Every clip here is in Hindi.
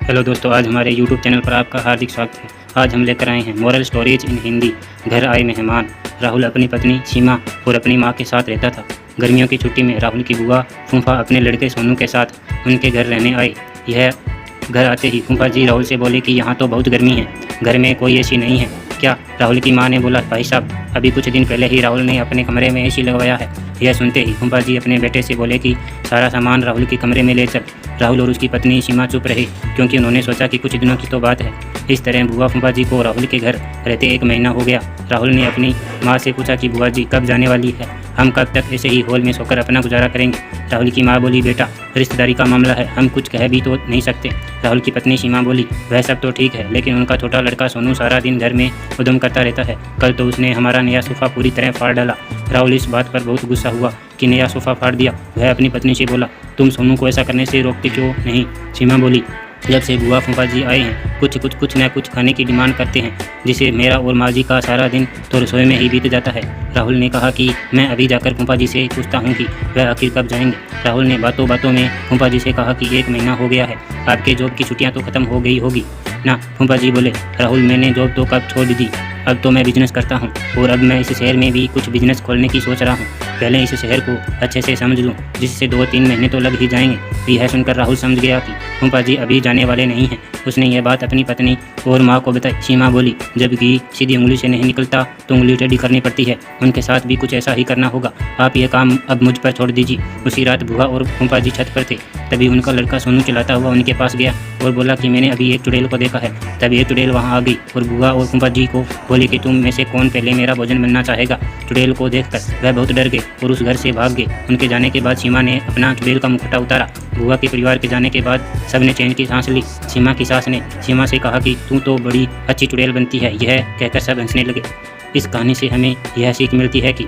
हेलो दोस्तों, आज हमारे YouTube चैनल पर आपका हार्दिक स्वागत है। आज हम लेकर आए हैं मोरल स्टोरीज इन हिंदी। घर आए मेहमान। राहुल अपनी पत्नी सीमा और अपनी माँ के साथ रहता था। गर्मियों की छुट्टी में राहुल की बुआ फूफा अपने लड़के सोनू के साथ उनके घर रहने आए। यह घर आते ही फूफा जी राहुल से बोले कि यहाँ तो बहुत गर्मी है, घर में कोई एसी नहीं है क्या? राहुल की माँ ने बोला, भाई साहब अभी कुछ दिन पहले ही राहुल ने अपने कमरे में एसी लगवाया है। यह सुनते ही फूफा जी अपने बेटे से बोले कि सारा सामान राहुल के कमरे में ले चल। राहुल और उसकी पत्नी सीमा चुप रहे, क्योंकि उन्होंने सोचा कि कुछ दिनों की तो बात है। इस तरह बुआ फूफा जी को राहुल के घर रहते 1 महीना हो गया। राहुल ने अपनी माँ से पूछा कि बुआ जी कब जाने वाली है, हम कब तक ऐसे ही हॉल में सोकर अपना गुजारा करेंगे? राहुल की माँ बोली, बेटा रिश्तेदारी का मामला है, हम कुछ कह भी तो नहीं सकते। राहुल की पत्नी सीमा बोली, वह सब तो ठीक है, लेकिन उनका छोटा लड़का सोनू सारा दिन घर में उद्यम करता रहता है। कल तो उसने हमारा नया सोफ़ा पूरी तरह फाड़ डाला। राहुल इस बात पर बहुत गुस्सा हुआ कि नया सोफ़ा फाड़ दिया। वह अपनी पत्नी से बोला, तुम सोनू को ऐसा करने से रोकते क्यों नहीं? सीमा बोली, जब से बुआ फूफा जी आए हैं कुछ न कुछ खाने की डिमांड करते हैं, जिसे मेरा और माँ जी का सारा दिन तो रसोई में ही बीत जाता है। राहुल ने कहा कि मैं अभी जाकर फूफा जी से पूछता हूँ कि वह आखिर कब जाएंगे। राहुल ने बातों बातों में फूफा जी से कहा कि 1 महीना हो गया है, आपके जॉब की छुट्टियाँ तो ख़त्म हो गई होगी ना? फूफा जी बोले, राहुल मैंने जॉब तो कब छोड़ दी, अब तो मैं बिजनेस करता हूँ और अब मैं इस शहर में भी कुछ बिजनेस खोलने की सोच रहा हूँ। पहले इस शहर को अच्छे से समझ लूँ, जिससे 2-3 महीने तो लग ही जाएंगे। यह सुनकर राहुल समझ गया कि फूफा जी अभी जाने वाले नहीं हैं। उसने यह बात अपनी पत्नी और माँ को बताई। सीमा बोली, जब घी सीधी उंगली से नहीं निकलता तो उंगली टेढ़ी करनी पड़ती है, उनके साथ भी कुछ ऐसा ही करना होगा। आप यह काम अब मुझ पर छोड़ दीजिए। उसी रात बुआ और फूफा जी छत पर थे, तभी उनका लड़का सोनू चलाता हुआ उनके पास गया और बोला कि मैंने अभी एक चुड़ैल को देखा है। तभी एक चुड़ैल वहाँ आ गई और बुआ और फूफा जी को बोली कि तुम में से कौन पहले मेरा भोजन बनना चाहेगा? चुड़ैल को देखकर वह बहुत डर गए और उस घर से भाग गए। उनके जाने के बाद सीमा ने अपना चुड़ैल का मुखौटा उतारा। बुआ के परिवार के जाने के बाद सबने चैन की सांस ली। सीमा की सास ने सीमा से कहा कि तू तो बड़ी अच्छी चुड़ैल बनती है। यह कहकर सब हंसने लगे। इस कहानी से हमें यह सीख मिलती है कि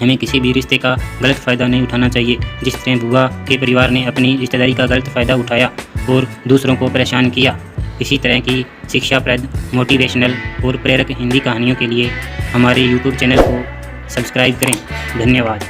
हमें किसी भी रिश्ते का गलत फ़ायदा नहीं उठाना चाहिए। जिस तरह बुआ के परिवार ने अपनी रिश्तेदारी का गलत फ़ायदा उठाया और दूसरों को परेशान किया, इसी तरह की शिक्षाप्रद, मोटिवेशनल और प्रेरक हिंदी कहानियों के लिए हमारे YouTube चैनल को सब्सक्राइब करें। धन्यवाद।